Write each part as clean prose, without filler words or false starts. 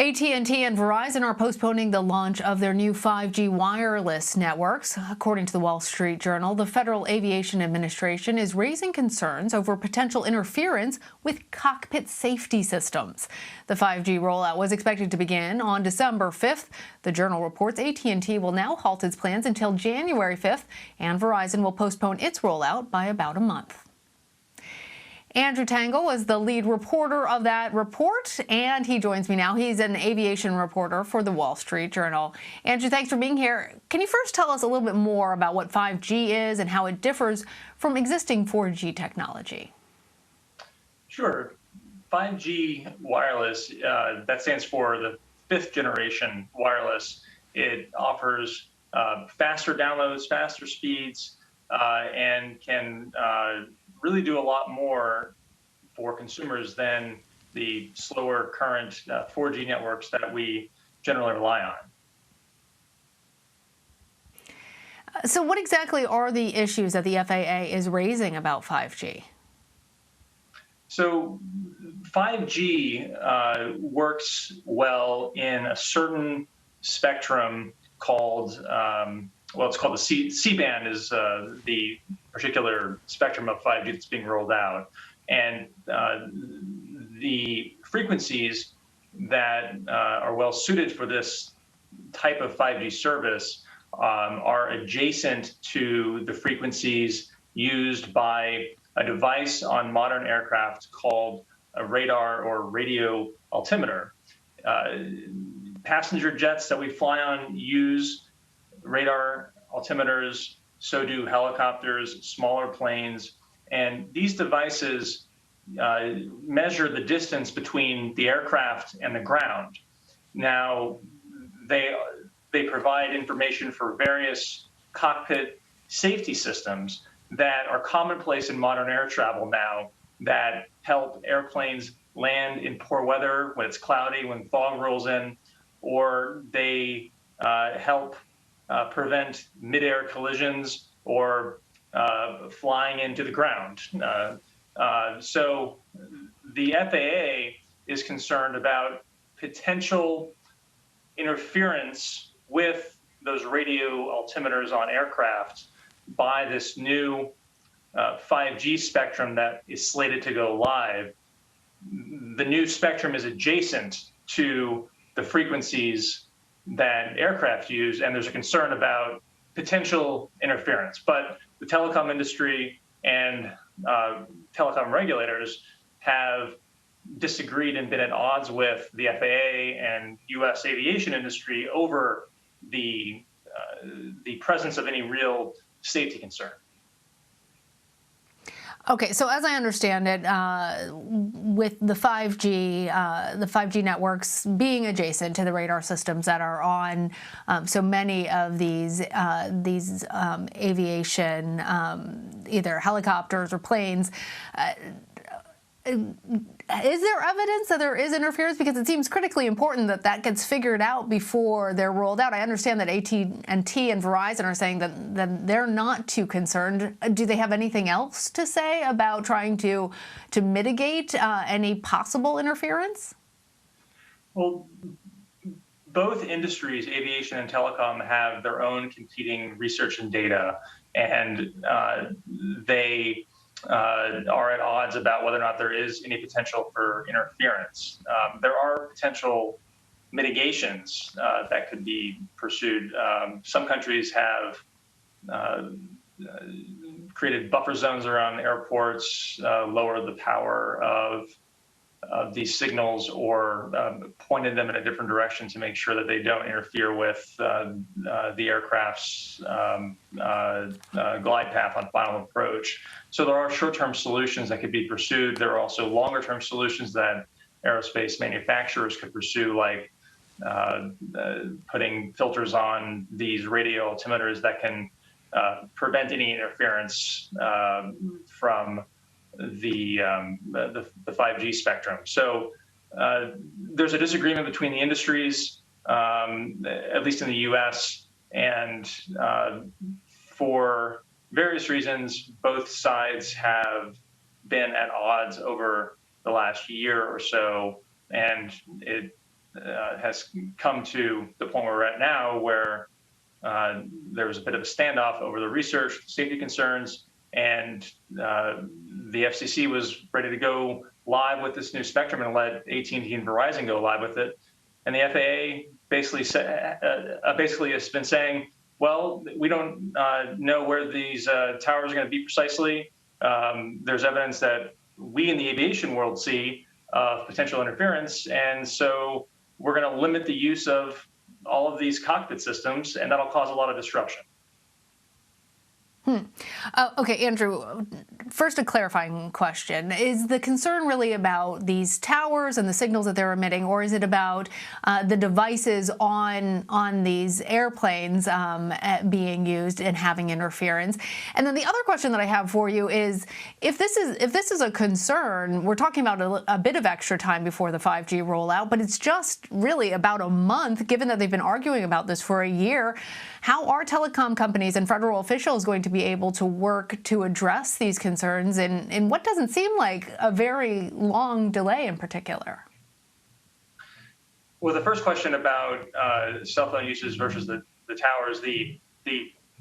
AT&T and Verizon are postponing the launch of their new 5G wireless networks. According to the Wall Street Journal, the Federal Aviation Administration is raising concerns over potential interference with cockpit safety systems. The 5G rollout was expected to begin on December 5th. The Journal reports AT&T will now halt its plans until January 5th, and Verizon will postpone its rollout by about a month. Andrew Tangel is the lead reporter of that report, and he joins me now. He's an aviation reporter for the Wall Street Journal. Andrew, thanks for being here. Can you first tell us a little bit more about what 5G is and how it differs from existing 4G technology? Sure. 5G wireless, that stands for the fifth generation wireless. It offers faster downloads, faster speeds, and can really do a lot more for consumers than the slower current 4G networks that we generally rely on. So what exactly are the issues that the FAA is raising about 5G? So 5G works well in a certain spectrum called it's called the C-band is the particular spectrum of 5G that's being rolled out. And the frequencies that are well suited for this type of 5G service are adjacent to the frequencies used by a device on modern aircraft called a radar or radio altimeter. Passenger jets that we fly on use radar altimeters, so do helicopters, smaller planes, and these devices measure the distance between the aircraft and the ground. Now, they provide information for various cockpit safety systems that are commonplace in modern air travel now that help airplanes land in poor weather when it's cloudy, when fog rolls in, or they help prevent mid-air collisions or flying into the ground. So the FAA is concerned about potential interference with those radio altimeters on aircraft by this new 5G spectrum that is slated to go live. The new spectrum is adjacent to the frequencies that aircraft use, and there's a concern about potential interference. But the telecom industry and telecom regulators have disagreed and been at odds with the FAA and U.S. aviation industry over the presence of any real safety concern. Okay, so as I understand it, with the 5G networks being adjacent to the radar systems that are on so many of these aviation, either helicopters or planes, is there evidence that there is interference? Because it seems critically important that that gets figured out before they're rolled out. I understand that AT&T and Verizon are saying that they're not too concerned. Do they have anything else to say about trying to mitigate any possible interference? Well, both industries, aviation and telecom, have their own competing research and data, and they are at odds about whether or not there is any potential for interference. There are potential mitigations that could be pursued. Some countries have created buffer zones around airports, lowered the power of these signals, or pointed them in a different direction to make sure that they don't interfere with the aircraft's glide path on final approach. So there are short-term solutions that could be pursued. There are also longer-term solutions that aerospace manufacturers could pursue, like putting filters on these radio altimeters that can prevent any interference from the 5G spectrum. So there's a disagreement between the industries, at least in the U.S., and for various reasons, both sides have been at odds over the last year or so, and it has come to the point where we're at now, where there was a bit of a standoff over the research, safety concerns, and the FCC was ready to go live with this new spectrum and let AT&T and Verizon go live with it. And the FAA basically has been saying, well, we don't know where these towers are going to be precisely. There's evidence that we in the aviation world see of potential interference, and so we're going to limit the use of all of these cockpit systems, and that'll cause a lot of disruption. Okay, Andrew, first a clarifying question. Is the concern really about these towers and the signals that they're emitting, or is it about the devices on these airplanes being used and having interference? And then the other question that I have for you is, if this is a concern, we're talking about a bit of extra time before the 5G rollout, but it's just really about a month, given that they've been arguing about this for a year. How are telecom companies and federal officials going to be able to work to address these concerns in what doesn't seem like a very long delay in particular? Well, the first question about cell phone uses versus the towers, the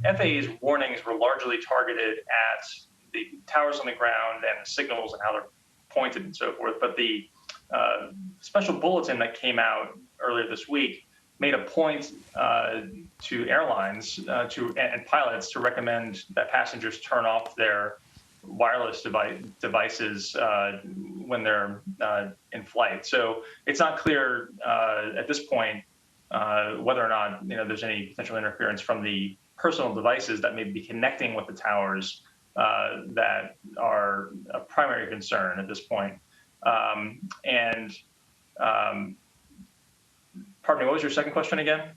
FAA's warnings were largely targeted at the towers on the ground and the signals and how they're pointed and so forth. But the special bulletin that came out earlier this week made a point to airlines and pilots to recommend that passengers turn off their wireless devices when they're in flight. So it's not clear at this point whether or not there's any potential interference from the personal devices that may be connecting with the towers that are a primary concern at this point. Pardon me, what was your second question again?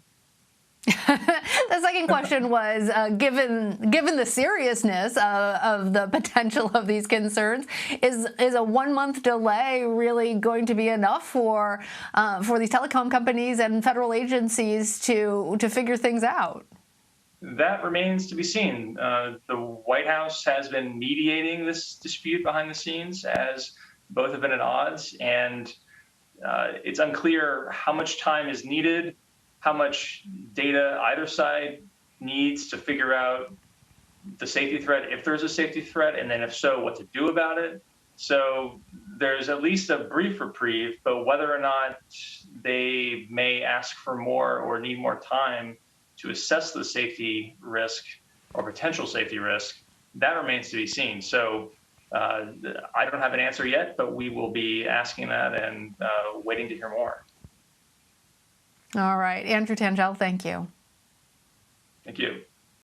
The second question was, given the seriousness of the potential of these concerns, is a 1 month delay really going to be enough for these telecom companies and federal agencies to figure things out? That remains to be seen. The White House has been mediating this dispute behind the scenes, as both have been at odds, and it's unclear how much time is needed, how much data either side needs to figure out the safety threat, if there's a safety threat, and then if so, what to do about it. So there's at least a brief reprieve, but whether or not they may ask for more or need more time to assess the safety risk or potential safety risk, that remains to be seen. So I don't have an answer yet, but we will be asking that and waiting to hear more. All right. Andrew Tangel, thank you. Thank you.